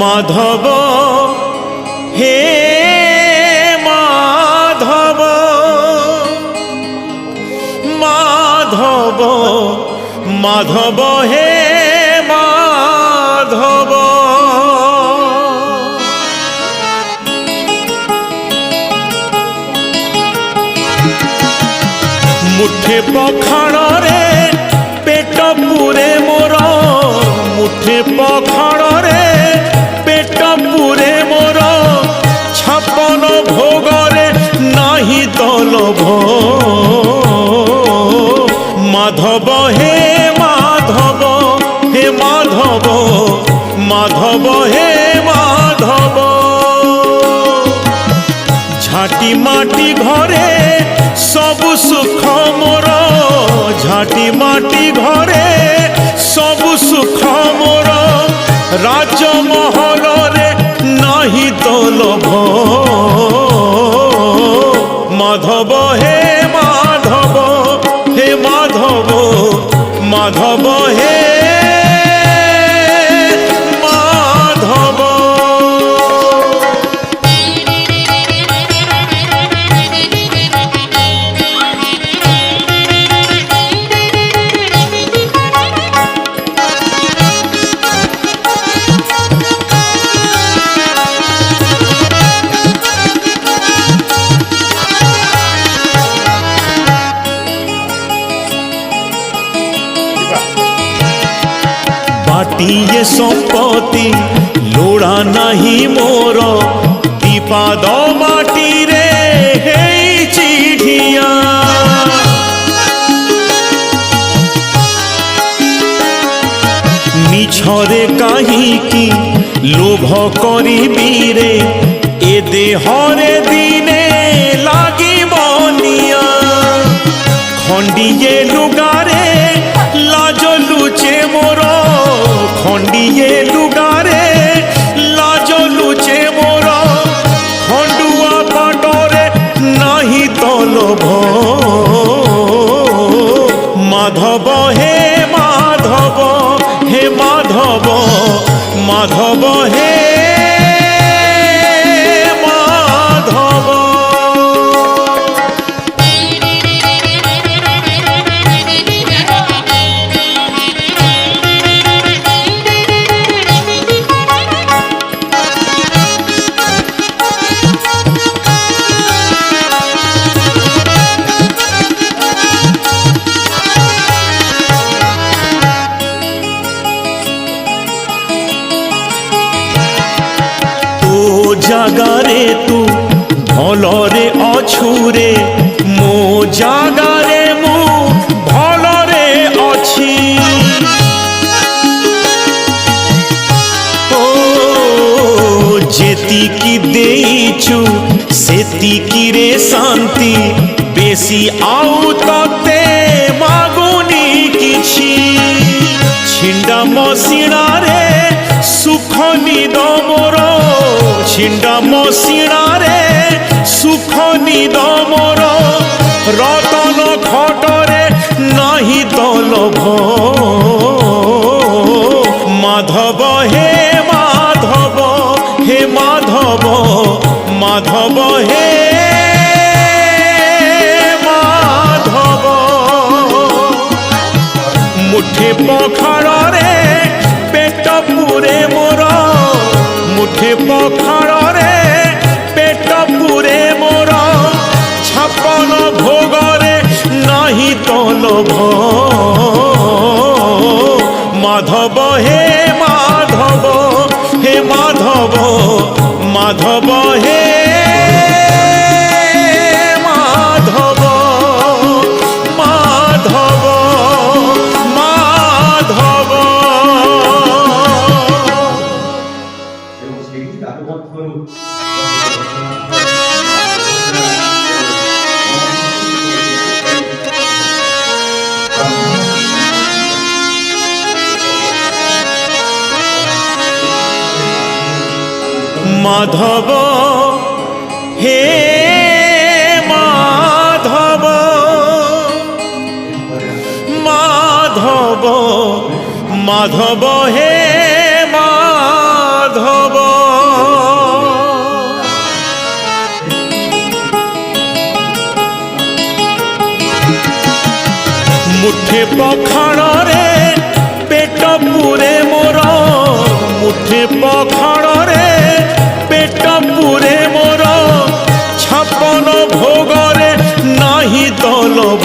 মাধব হে মাধব মাধব মাধব হে মাধব মুঠে পখাড়রে পেট পুরে মোর মুঠে পখাড়রে পেট পুরে মোর ছাপন ভোগরে নাহি তলভ মাধব হে মাধব হে মাধব মাধব হে মাধব ঝাঁটি মাটি ঘরে সবু সুখ মোর ঝাঁটি মাটি ঘরে সবু সুখ মোর রাজমহলরে নাহি তলভ মাধব হে মাধব হে মাধব মাধব হে মাধব बाटिए संपत्ति लोड़ा नहीं मोर दीपाद माटी रे हेई चिढ़िया मिछरे काहीकि लोभ करिबी रे ए देहरे दिने लागिब निया खंडिए लुगारे लाज लुचे मोर खंडिए लुगारे लाज लुचे मोर खंडुआ पाटरे नाही तलभ माधव हे माधव हे माधव माधव हे माधव জাগারে তু ভলরে অছুরে মো জাগারে মু ভলরে অছি ও যেতিকি দেইছু সেতিকি রে শান্তি বেশি আউ ততে মাগুনি কিছু ছিন্ডা মশিণারে সুখ নিদ মোর ছিন্ডা মশিণারে সুখ নিদ মোর রতন খটরে নাহি তলভ মাধব হে মাধব হে মাধব মাধব হে মাধব মুঠে পখাড়রে পেট পুরে মোর মুঠে পখাড়রে পেট পুরে মোর ছাপন ভোগরে নাহি তলভ মাধব হে মাধব হে মাধব মাধব হে মাধব মাধব মাধব माधव हे माधव माधव माधव हे माधव। মুঠে পখাড়রে পেট পুরে মোর, মুঠে পখাড়রে পেট পুরে মোর, ছাপন ভোগরে নাহি দলভ।